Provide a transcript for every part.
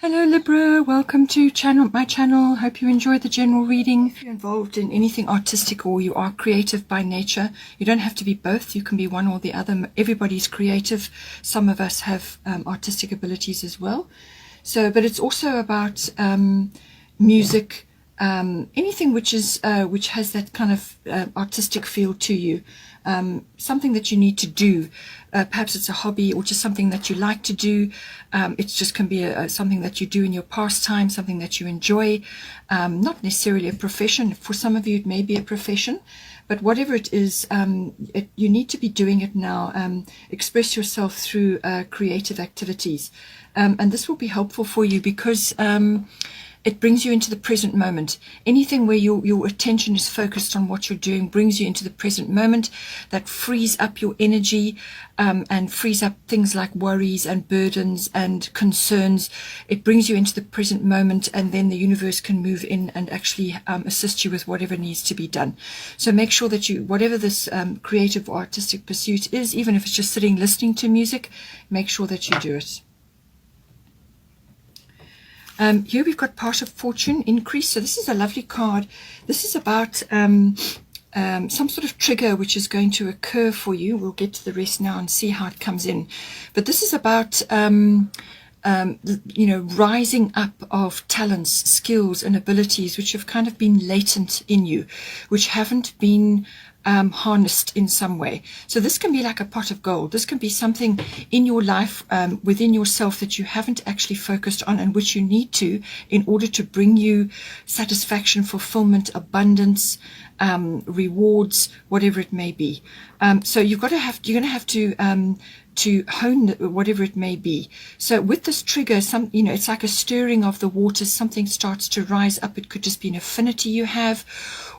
Hello Libra, welcome to my channel. Hope you enjoyed the general reading. If you're involved in anything artistic or you are creative by nature, you don't have to be both. You can be one or the other. Everybody's creative. Some of us have artistic abilities as well. But it's also about music, anything which has that kind of artistic feel to you. Something that you need to do. Perhaps it's a hobby or just something that you like to do. It just can be something that you do in your pastime, something that you enjoy. Not necessarily a profession. For some of you, it may be a profession. But whatever it is, you need to be doing it now. Express yourself through creative activities. And this will be helpful for you because it brings you into the present moment. Anything where your attention is focused on what you're doing brings you into the present moment. That frees up your energy and frees up things like worries and burdens and concerns. It brings you into the present moment, and then the universe can move in and actually assist you with whatever needs to be done. So make sure that whatever this creative or artistic pursuit is, even if it's just sitting listening to music, make sure that you do it. Here we've got part of fortune increase. So this is a lovely card. This is about some sort of trigger which is going to occur for you. We'll get to the rest now and see how it comes in. But this is about rising up of talents, skills and abilities which have kind of been latent in you, which haven't been harnessed in some way. So this can be like a pot of gold. This can be something in your life, within yourself, that you haven't actually focused on and which you need to in order to bring you satisfaction, fulfillment, abundance, rewards, whatever it may be. So you're going to have to hone whatever it may be. So with this trigger, it's like a stirring of the waters. Something starts to rise up. It could just be an affinity you have,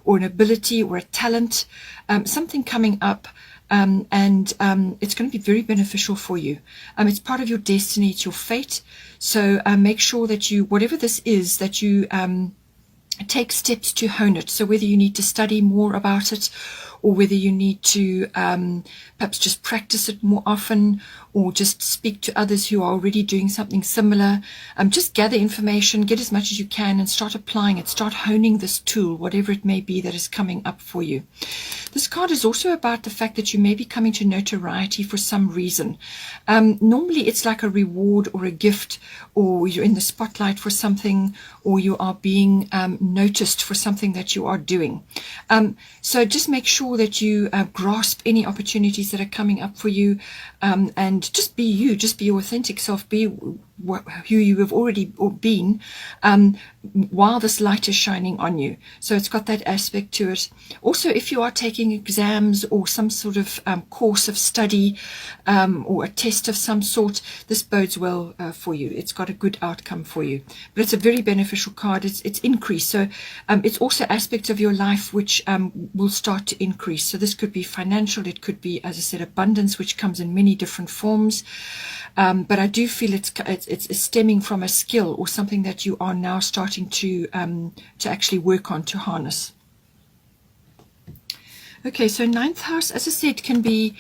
or an ability, or a talent, something coming up, and it's going to be very beneficial for you. It's part of your destiny. It's your fate. So make sure that whatever this is, that you take steps to hone it. So whether you need to study more about it, or whether you need to perhaps just practice it more often, or just speak to others who are already doing something similar. Just gather information, get as much as you can, and start applying it. Start honing this tool, whatever it may be that is coming up for you. This card is also about the fact that you may be coming to notoriety for some reason. Normally it's like a reward or a gift, or you're in the spotlight for something, or you are being noticed for something that you are doing. So just make sure that you grasp any opportunities that are coming up for you, and just be you, just be your authentic self, be who you have already been, while this light is shining on you. So it's got that aspect to it. Also, if you are taking exams or some sort of course of study, or a test of some sort, this bodes well for you. It's got a good outcome for you. But it's a very beneficial card. It's increase. So it's also aspects of your life which will start to increase. So this could be financial. It could be, as I said, abundance, which comes in many different forms. But I do feel it's stemming from a skill or something that you are now starting to actually work on, to harness. Okay, so 9th house, as I said, can be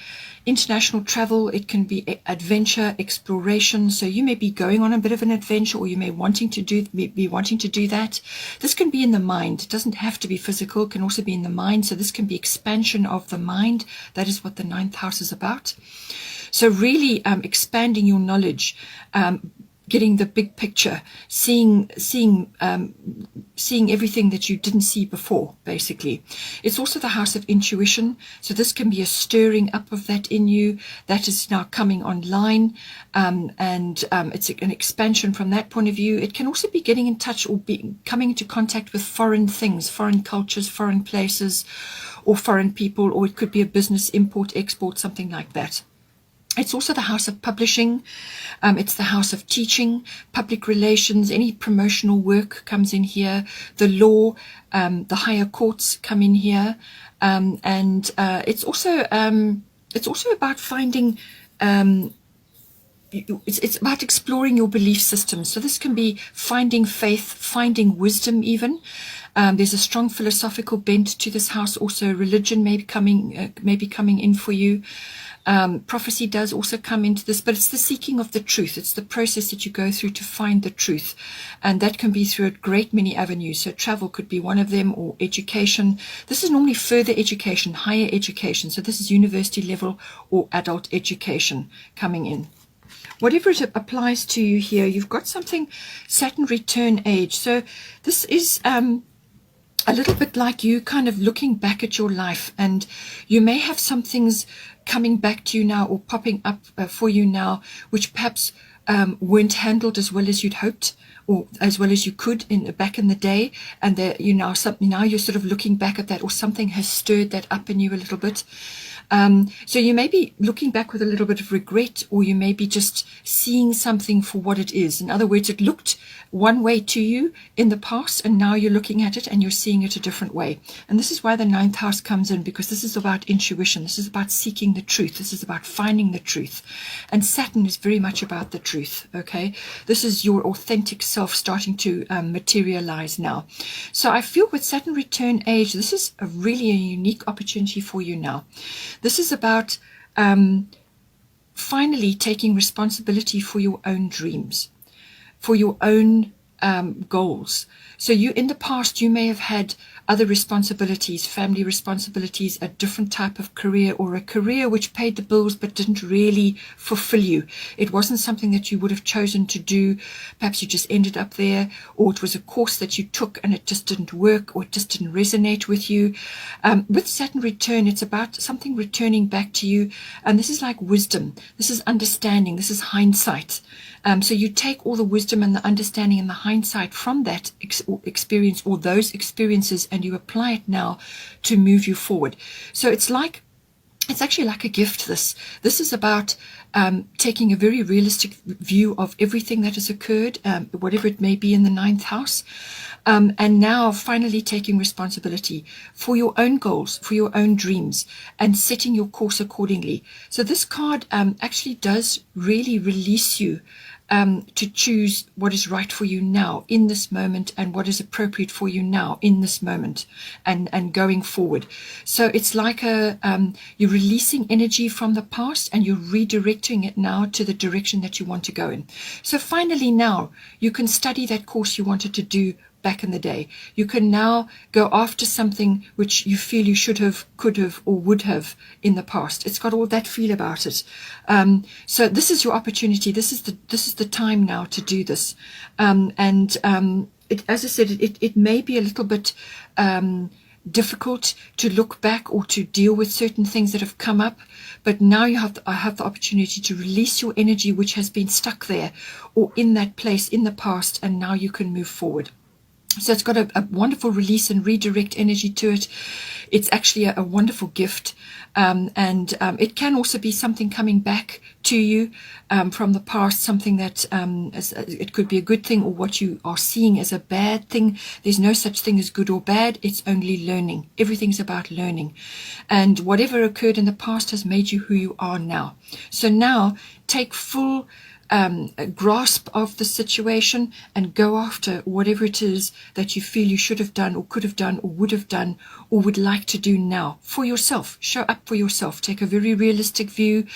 international travel. It can be adventure, exploration. So you may be going on a bit of an adventure, or you may be wanting to do that. This can be in the mind. It doesn't have to be physical. It can also be in the mind. So this can be expansion of the mind. That is what the 9th house is about. So really expanding your knowledge, getting the big picture, seeing everything that you didn't see before, basically. It's also the house of intuition. So this can be a stirring up of that in you that is now coming online, and it's an expansion from that point of view. It can also be getting in touch or coming into contact with foreign things, foreign cultures, foreign places, or foreign people, or it could be a business import, export, something like that. It's also the house of publishing. It's the house of teaching, public relations, any promotional work comes in here. The law, the higher courts come in here. And it's also about finding, it's about exploring your belief system. So this can be finding faith, finding wisdom even. There's a strong philosophical bent to this house. Also religion may be coming in for you. Prophecy does also come into this, but it's the seeking of the truth. It's the process that you go through to find the truth. And that can be through a great many avenues. So travel could be one of them, or education. This is normally further education, higher education. So this is university level or adult education coming in. Whatever it applies to you here, you've got something, Saturn return age. So this is a little bit like you kind of looking back at your life, and you may have some things coming back to you now or popping up for you now, which perhaps weren't handled as well as you'd hoped, or as well as you could back in the day, and now you're sort of looking back at that, or something has stirred that up in you a little bit. So you may be looking back with a little bit of regret, or you may be just seeing something for what it is. In other words, it looked one way to you in the past, and now you're looking at it and you're seeing it a different way. And this is why the 9th house comes in, because this is about intuition. This is about seeking the truth. This is about finding the truth. And Saturn is very much about the truth, okay? This is your authentic self starting to materialize now. So I feel with Saturn return age, this is really a unique opportunity for you now. This is about finally taking responsibility for your own dreams, for your own goals. So in the past, you may have had other responsibilities, family responsibilities, a different type of career, or a career which paid the bills but didn't really fulfill you. It wasn't something that you would have chosen to do. Perhaps you just ended up there, or it was a course that you took and it just didn't work, or it just didn't resonate with you. With Saturn return, it's about something returning back to you. And this is like wisdom. This is understanding. This is hindsight. So you take all the wisdom and the understanding and the hindsight from that experience, or those experiences, and you apply it now to move you forward. So it's actually like a gift. This is about taking a very realistic view of everything that has occurred, whatever it may be in the 9th house, and now finally taking responsibility for your own goals, for your own dreams, and setting your course accordingly. So this card actually does really release you to choose what is right for you now in this moment, and what is appropriate for you now in this moment, and going forward. So it's like you're releasing energy from the past and you're redirecting it now to the direction that you want to go in. So finally now you can study that course you wanted to do back in the day. You can now go after something which you feel you should have, could have, or would have in the past. It's got all that feel about it. So this is your opportunity. This is the time now to do this. As I said, it may be a little bit difficult to look back or to deal with certain things that have come up, but now I have the opportunity to release your energy which has been stuck there or in that place in the past, and now you can move forward. So it's got a wonderful release and redirect energy to it. It's actually a wonderful gift. And it can also be something coming back to you from the past, something that it could be a good thing, or what you are seeing as a bad thing. There's no such thing as good or bad. It's only learning. Everything's about learning. And whatever occurred in the past has made you who you are now. So now take full a grasp of the situation and go after whatever it is that you feel you should have done, or could have done, or would have done, or would like to do now for yourself. Show up for yourself. Take a very realistic view.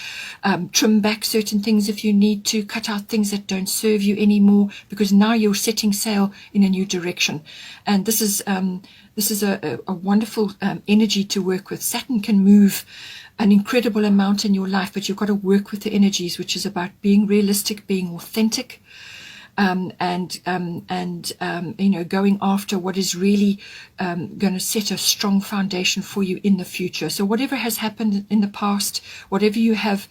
Trim back certain things if you need to. Cut out things that don't serve you anymore, because now you're setting sail in a new direction. And this is a wonderful energy to work with. Saturn can move an incredible amount in your life, but you've got to work with the energies, which is about being realistic, being authentic, and going after what is really going to set a strong foundation for you in the future. So whatever has happened in the past, whatever you have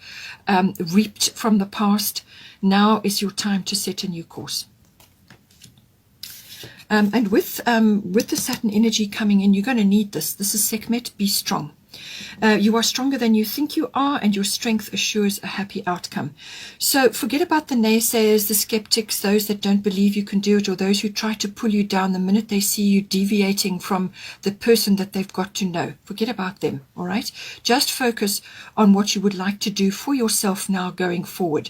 reaped from the past, now is your time to set a new course. And with the Saturn energy coming in, you're going to need this. This is Sekhmet. Be strong. You are stronger than you think you are, and your strength assures a happy outcome. So forget about the naysayers, the skeptics, those that don't believe you can do it, or those who try to pull you down the minute they see you deviating from the person that they've got to know. Forget about them, all right? Just focus on what you would like to do for yourself now going forward.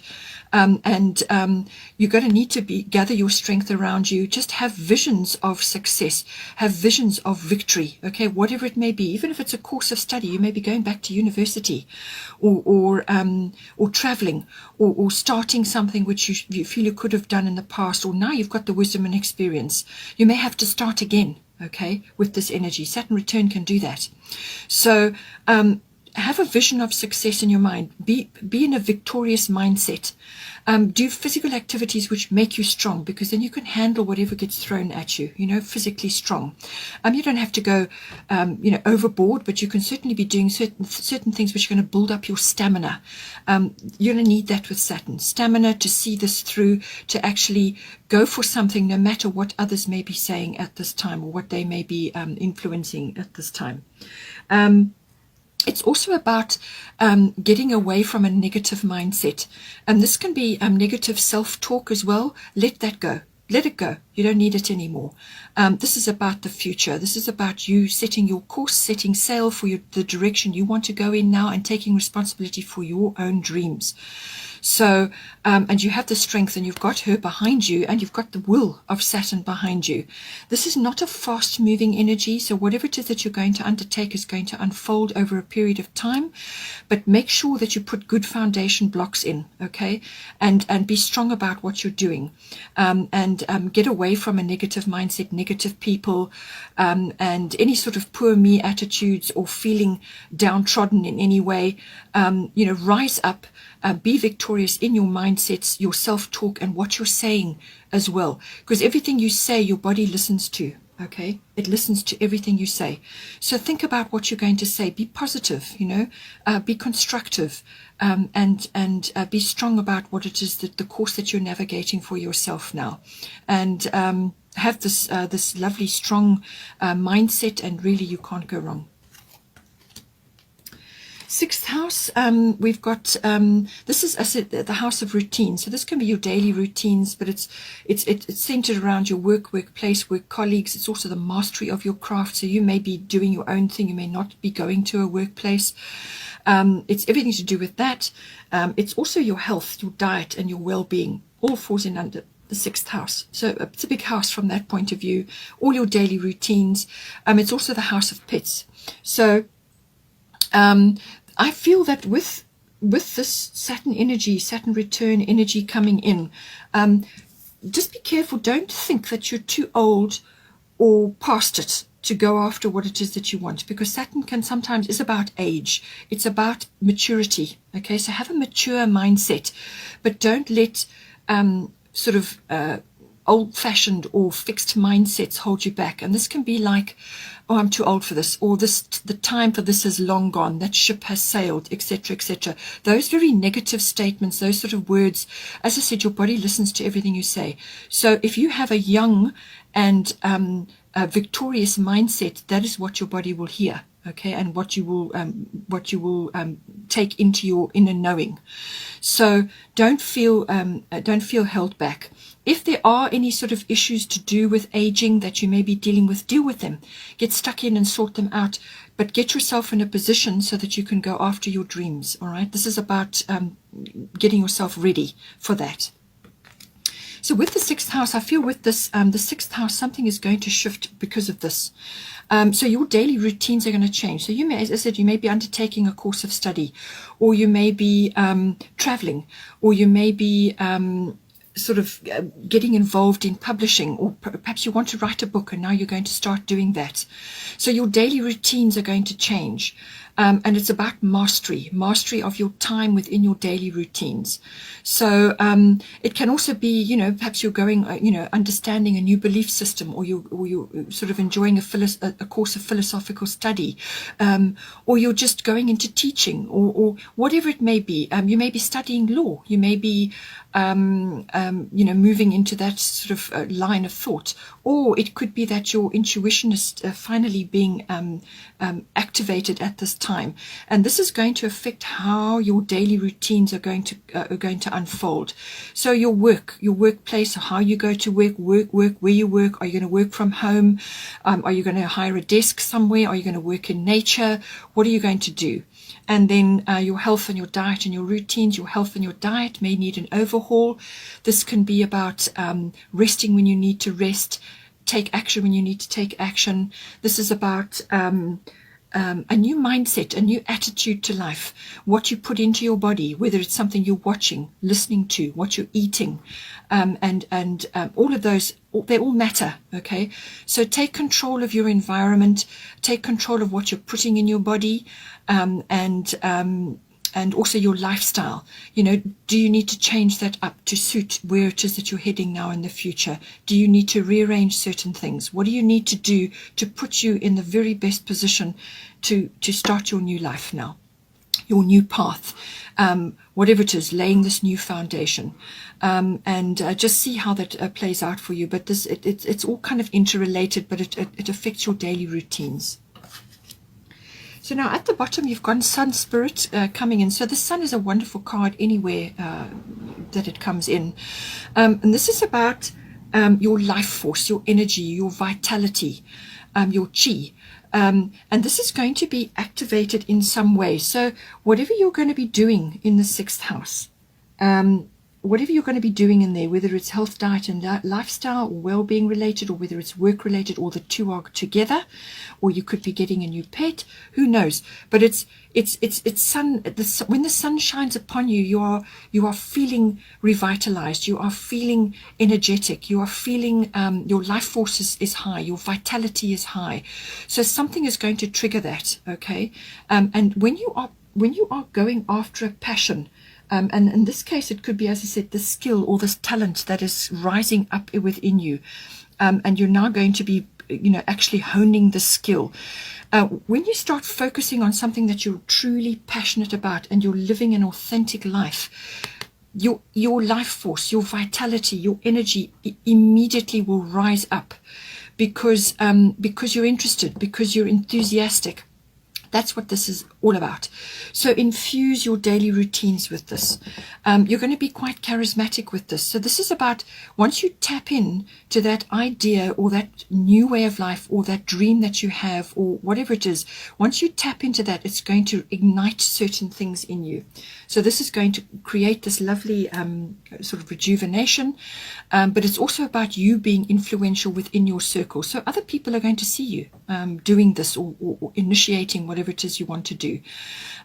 You're going to need to gather your strength around you. Just have visions of success, have visions of victory, okay, whatever it may be. Even if it's a course of study, study. You may be going back to university, or traveling, or starting something which you feel you could have done in the past, or now you've got the wisdom and experience. You may have to start again, okay, with this energy. Saturn return can do that. So have a vision of success in your mind. Be in a victorious mindset. Do physical activities which make you strong, because then you can handle whatever gets thrown at you, physically strong. You don't have to go, overboard, but you can certainly be doing certain things which are going to build up your stamina. You're going to need that with Saturn. Stamina to see this through, to actually go for something no matter what others may be saying at this time, or what they may be influencing at this time. It's also about getting away from a negative mindset. And this can be negative self-talk as well. Let that go. Let it go. You don't need it anymore. This is about the future. This is about you setting your course, setting sail for the direction you want to go in now, and taking responsibility for your own dreams. So, and you have the strength, and you've got her behind you, and you've got the will of Saturn behind you. This is not a fast moving energy. So whatever it is that you're going to undertake is going to unfold over a period of time, but make sure that you put good foundation blocks in, okay? And be strong about what you're doing, and get away from a negative mindset, negative people, and any sort of poor me attitudes, or feeling downtrodden in any way. Rise up. Be victorious in your mindsets, your self-talk, and what you're saying as well. Because everything you say, your body listens to, okay? It listens to everything you say. So think about what you're going to say. Be positive, be constructive, and be strong about what it is, that the course that you're navigating for yourself now. And have this lovely, strong mindset, and really you can't go wrong. Sixth house, we've got, this is, I said, the house of routine. So this can be your daily routines, but it's centered around your workplace, work colleagues. It's also the mastery of your craft. So you may be doing your own thing. You may not be going to a workplace. It's everything to do with that. It's also your health, your diet, and your well-being. All falls in under the sixth house. So it's a big house from that point of view. All your daily routines. It's also the house of pets. So I feel that with this Saturn energy, Saturn return energy coming in, just be careful. Don't think that you're too old or past it to go after what it is that you want, because Saturn can sometimes is about age. It's about maturity. Okay, so have a mature mindset, but don't let sort of old-fashioned or fixed mindsets hold you back. And this can be like, oh, I'm too old for this, or the time for this is long gone, that ship has sailed, etc., etc. Those very negative statements, those sort of words, as I said, your body listens to everything you say. So if you have a young and a victorious mindset, that is what your body will hear, okay, and what you will take into your inner knowing. So don't feel held back. If there are any sort of issues to do with aging that you may be dealing with, deal with them. Get stuck in and sort them out, but get yourself in a position so that you can go after your dreams, all right? This is about getting yourself ready for that. So with the sixth house, I feel with this, the sixth house, something is going to shift because of this. So your daily routines are going to change. So you may, as I said, you may be undertaking a course of study, or you may be traveling, or you may be sort of getting involved in publishing, or perhaps you want to write a book and now you're going to start doing that. So your daily routines are going to change. And it's about mastery of your time within your daily routines. So it can also be, perhaps you're going, understanding a new belief system, or you're sort of enjoying a course of philosophical study, or you're just going into teaching, or whatever it may be. You may be studying law. You may be, moving into that sort of line of thought, or it could be that your intuition is finally being activated at this time, and this is going to affect how your daily routines are going to unfold. So your workplace, how you go to work, where you work. Are you going to work from home? Are you going to hire a desk somewhere? Are you going to work in nature? What are you going to do? And then your health and your diet and your routines. Your health and your diet may need an overhaul. This can be about resting when you need to rest, take action when you need to take action. This is about a new mindset, a new attitude to life, what you put into your body, whether it's something you're watching, listening to, what you're eating, and all of those, they all matter, okay? So take control of your environment, take control of what you're putting in your body, and also your lifestyle. You know, do you need to change that up to suit where it is that you're heading now in the future? Do you need to rearrange certain things? What do you need to do to put you in the very best position to start your new life now, your new path, whatever it is, laying this new foundation, and just see how that plays out for you. But this, it's all kind of interrelated, but it affects your daily routines. So now at the bottom, you've got Sun Spirit coming in. So the Sun is a wonderful card anywhere that it comes in. And this is about your life force, your energy, your vitality, your chi. And this is going to be activated in some way. So whatever you're going to be doing in the 6th house, whatever you're going to be doing in there, whether it's health, diet, and lifestyle, or well-being related, or whether it's work related, or the two are together, or you could be getting a new pet, who knows? But it's sun. When the sun shines upon you, you are feeling revitalized. You are feeling energetic. You are feeling your life force is high. Your vitality is high. So something is going to trigger that. Okay, and when you are going after a passion. And in this case, it could be, as I said, the skill or this talent that is rising up within you. And you're now going to be, actually honing the skill. When you start focusing on something that you're truly passionate about and you're living an authentic life, your life force, your vitality, your energy immediately will rise up because you're interested, because you're enthusiastic. That's what this is all about. So infuse your daily routines with this. You're going to be quite charismatic with this. So this is about, once you tap in to that idea or that new way of life or that dream that you have or whatever it is, once you tap into that, it's going to ignite certain things in you. So this is going to create this lovely sort of rejuvenation, but it's also about you being influential within your circle. So other people are going to see you doing this or initiating whatever it is you want to do.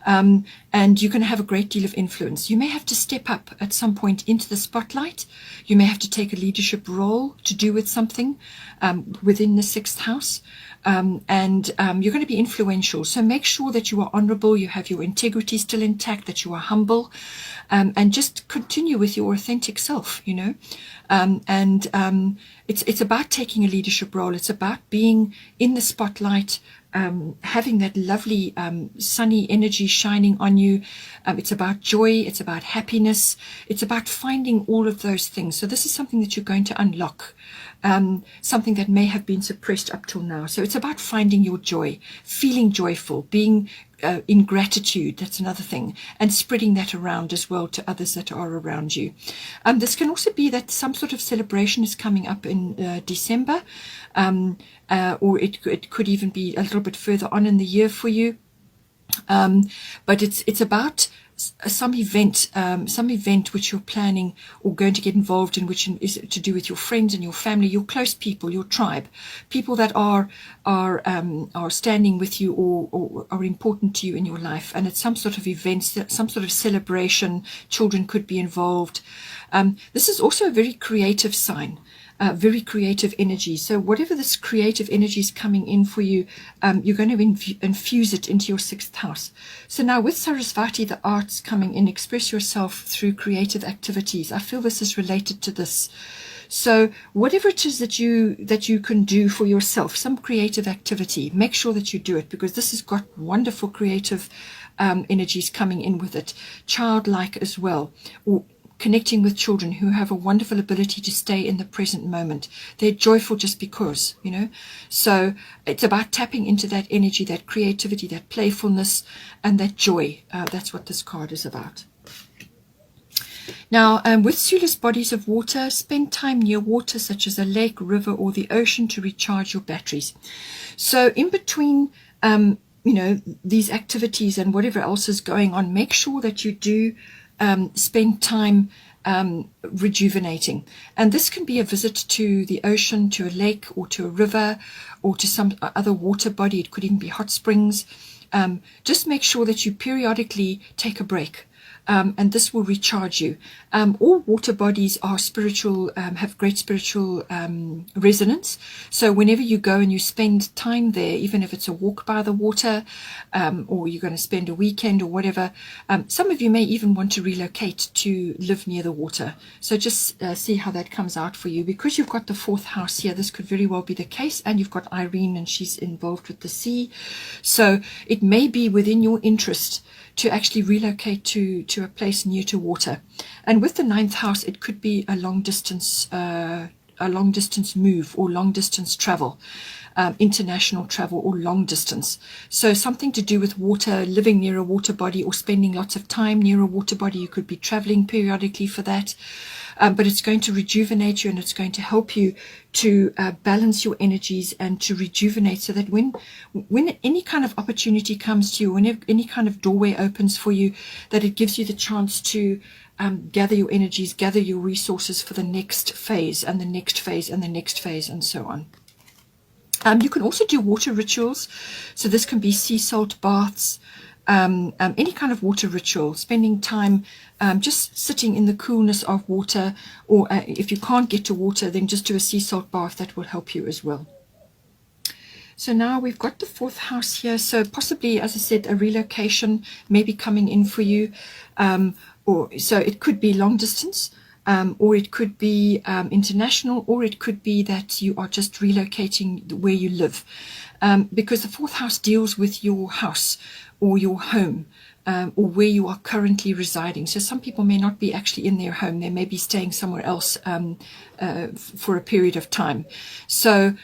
And you're going to have a great deal of influence. You may have to step up at some point into the spotlight. You may have to take a leadership role to do with something within the 6th house. And you're going to be influential. So make sure that you are honorable, you have your integrity still intact, that you are humble, and just continue with your authentic self, it's about taking a leadership role. It's about being in the spotlight, having that lovely sunny energy shining on you. It's about joy, it's about happiness, it's about finding all of those things. So this is something that you're going to unlock, something that may have been suppressed up till now. So it's about finding your joy, feeling joyful, being in gratitude. That's another thing, and spreading that around as well to others that are around you. This can also be that some sort of celebration is coming up in December, or it could even be a little bit further on in the year for you. But it's about some event which you're planning or going to get involved in, which is to do with your friends and your family, your close people, your tribe, people that are standing with you or are important to you in your life. And it's some sort of event, some sort of celebration. Children could be involved. This is also a very creative sign. Very creative energy. So whatever this creative energy is coming in for you, you're going to infuse it into your 6th house. So now with Sarasvati, the arts coming in, express yourself through creative activities. I feel this is related to this. So whatever it is that you can do for yourself, some creative activity, make sure that you do it, because this has got wonderful creative energies coming in with it. Childlike as well, or connecting with children who have a wonderful ability to stay in the present moment. They're joyful just because, So it's about tapping into that energy, that creativity, that playfulness, and that joy. That's what this card is about. Now, with Sulis bodies of water, spend time near water such as a lake, river, or the ocean to recharge your batteries. So in between, these activities and whatever else is going on, make sure that you do spend time rejuvenating. And this can be a visit to the ocean, to a lake, or to a river, or to some other water body. It could even be hot springs. Just make sure that you periodically take a break. And this will recharge you. All water bodies are spiritual, have great spiritual resonance. So whenever you go and you spend time there, even if it's a walk by the water, or you're going to spend a weekend or whatever, some of you may even want to relocate to live near the water. So just see how that comes out for you. Because you've got the 4th house here, this could very well be the case. And you've got Irene, and she's involved with the sea. So it may be within your interest to actually relocate to a place near to water. And with the 9th house, it could be a long distance move, or long distance travel, international travel, or long distance. So something to do with water, living near a water body, or spending lots of time near a water body. You could be traveling periodically for that. But it's going to rejuvenate you, and it's going to help you to balance your energies and to rejuvenate, so that when any kind of opportunity comes to you, when any kind of doorway opens for you, that it gives you the chance to gather your energies, gather your resources for the next phase, and the next phase, and the next phase, and so on. You can also do water rituals. So this can be sea salt baths, any kind of water ritual, spending time just sitting in the coolness of water, or if you can't get to water, then just do a sea salt bath. That will help you as well. So now we've got the 4th house here. So possibly, as I said, a relocation may be coming in for you. So it could be long distance, or it could be international, or it could be that you are just relocating where you live. Because the 4th house deals with your house or your home, or where you are currently residing. So some people may not be actually in their home. They may be staying somewhere else for a period of time. So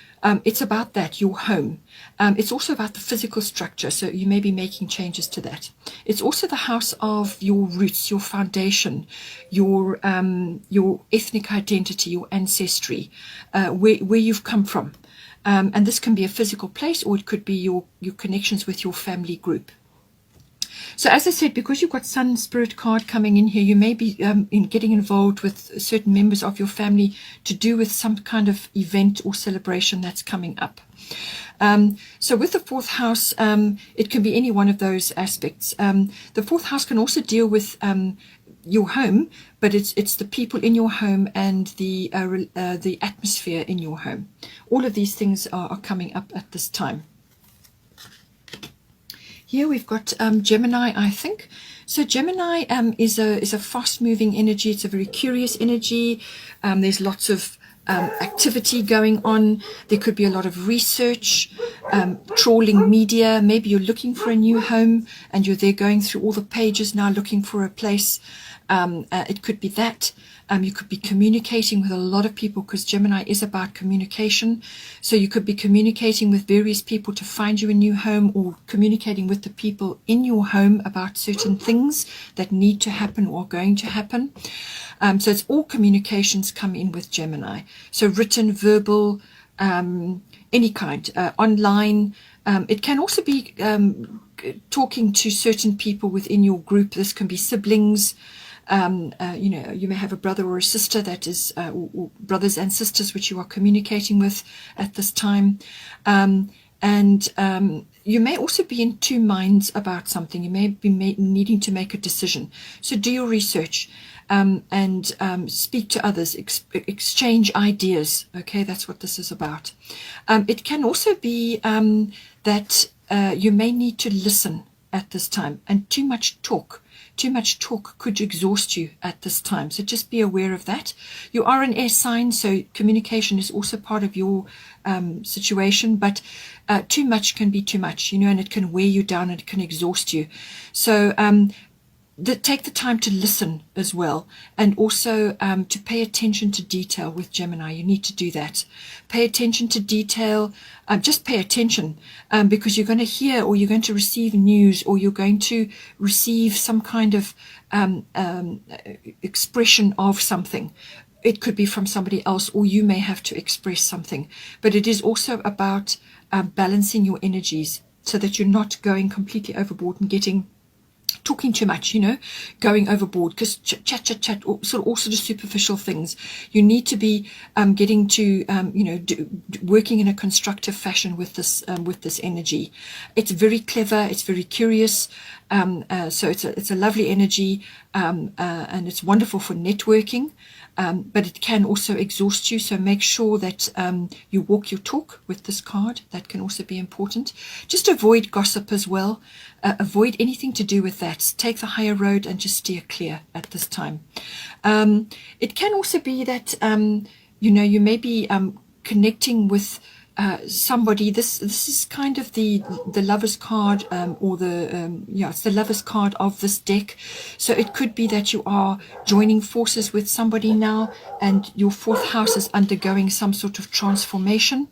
it's about that, your home. It's also about the physical structure. So you may be making changes to that. It's also the house of your roots, your foundation, your ethnic identity, your ancestry, where you've come from. And this can be a physical place, or it could be your connections with your family group. So as I said, because you've got Sun Spirit card coming in here, you may be getting involved with certain members of your family to do with some kind of event or celebration that's coming up. So with the 4th house, it can be any one of those aspects. The 4th house can also deal with your home, but it's the people in your home and the atmosphere in your home. All of these things are coming up at this time. Here we've got Gemini, I think. So Gemini is a fast-moving energy. It's a very curious energy. There's lots of activity going on. There could be a lot of research, trawling media. Maybe you're looking for a new home and you're there going through all the pages now looking for a place. It could be that. You could be communicating with a lot of people, because Gemini is about communication. So you could be communicating with various people to find you a new home, or communicating with the people in your home about certain things that need to happen or are going to happen. So it's all communications come in with Gemini. So written, verbal, any kind, online. It can also be talking to certain people within your group. This can be siblings. You may have a brother or a sister that is, or brothers and sisters which you are communicating with at this time. You may also be in two minds about something. You may be needing to make a decision. So do your research and speak to others, exchange ideas. Okay, that's what this is about. It can also be that you may need to listen at this time, and too much talk could exhaust you at this time. So just be aware of that. You are an air sign, so communication is also part of your situation, but too much can be too much, and it can wear you down and it can exhaust you. So take the time to listen as well, and also to pay attention to detail with Gemini. You need to do that. Pay attention to detail. Just pay attention, because you're going to hear, or you're going to receive news, or you're going to receive some kind of expression of something. It could be from somebody else, or you may have to express something. But it is also about balancing your energies, so that you're not going completely overboard and getting talking too much, you know, going overboard, because chat, all sort of superficial things. You need to be getting to, you know, working in a constructive fashion with this energy. It's very clever. It's very curious. So it's a lovely energy, and it's wonderful for networking. But it can also exhaust you, so make sure that you walk your talk with this card. That can also be important. Just avoid gossip as well. Avoid anything to do with that. Take the higher road and just steer clear at this time. It can also be that you know, you may be connecting with somebody. This is kind of the Lover's card, or the yeah, it's the Lover's card of this deck. So it could be that you are joining forces with somebody now, and your fourth house is undergoing some sort of transformation,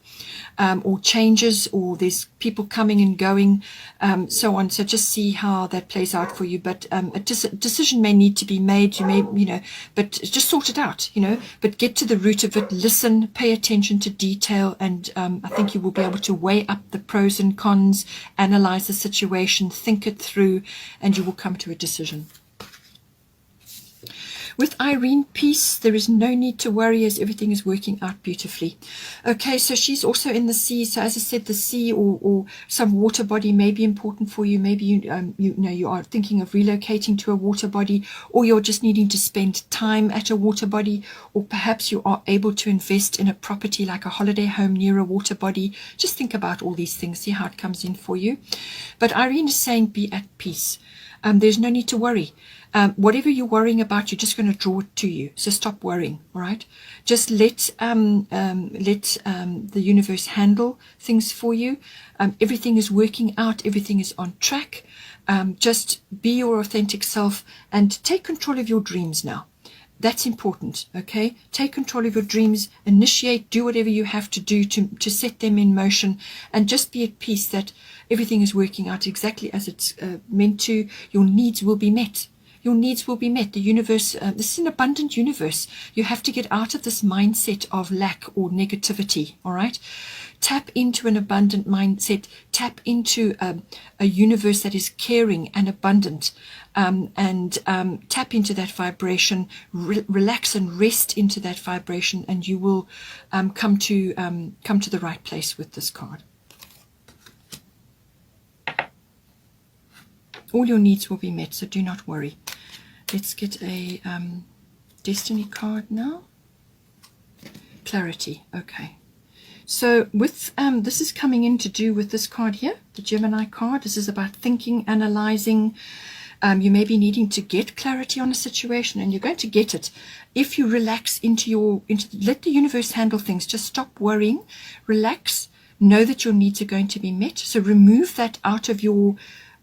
or changes, or there's people coming and going, so on. So just see how that plays out for you. But a decision may need to be made. You may, you know, but just sort it out, you know, but get to the root of it. Listen, pay attention to detail, and I think you will be able to weigh up the pros and cons, analyze the situation, think it through, and you will come to a decision. With Irene, peace. There is no need to worry, as everything is working out beautifully. Okay, so she's also in the sea. So as I said, the sea or some water body may be important for you. Maybe you know, you are thinking of relocating to a water body, or you're just needing to spend time at a water body, or perhaps you are able to invest in a property like a holiday home near a water body. Just think about all these things, see how it comes in for you. But Irene is saying be at peace. There's no need to worry. Whatever you're worrying about, you're just going to draw it to you. So stop worrying, all right? Just let the universe handle things for you. Everything is working out. Everything is on track. Just be your authentic self and take control of your dreams now. That's important, okay? Take control of your dreams, initiate, do whatever you have to do to set them in motion, and just be at peace that everything is working out exactly as it's meant to. Your needs will be met. Your needs will be met. The universe, this is an abundant universe. You have to get out of this mindset of lack or negativity, all right? Tap into an abundant mindset. Tap into a universe that is caring and abundant, and tap into that vibration. Relax and rest into that vibration, and you will come to the right place with this card. All your needs will be met, so do not worry. Let's get a destiny card now. Clarity. Okay. So with this is coming in to do with this card here, the Gemini card. This is about thinking, analyzing. You may be needing to get clarity on a situation, and you're going to get it if you relax let the universe handle things. Just stop worrying, relax, know that your needs are going to be met. So remove that out of your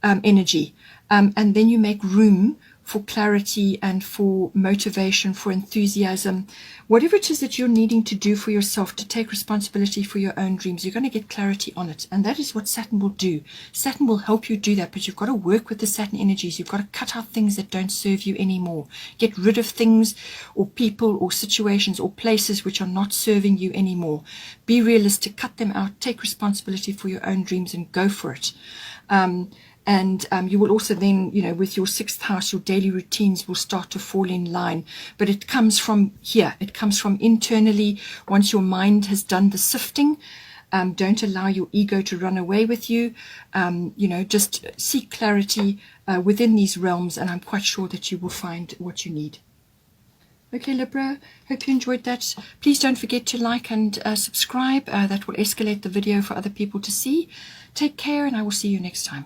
energy, and then you make room for clarity and for motivation, for enthusiasm, whatever it is that you're needing to do for yourself to take responsibility for your own dreams. You're going to get clarity on it, and that is what Saturn will do. Saturn will help you do that, but you've got to work with the Saturn energies. You've got to cut out things that don't serve you anymore. Get rid of things or people or situations or places which are not serving you anymore. Be realistic, cut them out, take responsibility for your own dreams, and go for it. And you will also then, you know, with your sixth house, your daily routines will start to fall in line. But it comes from here. It comes from internally. Once your mind has done the sifting, don't allow your ego to run away with you. You know, just seek clarity within these realms, and I'm quite sure that you will find what you need. Okay, Libra, hope you enjoyed that. Please don't forget to like and subscribe. That will escalate the video for other people to see. Take care, and I will see you next time.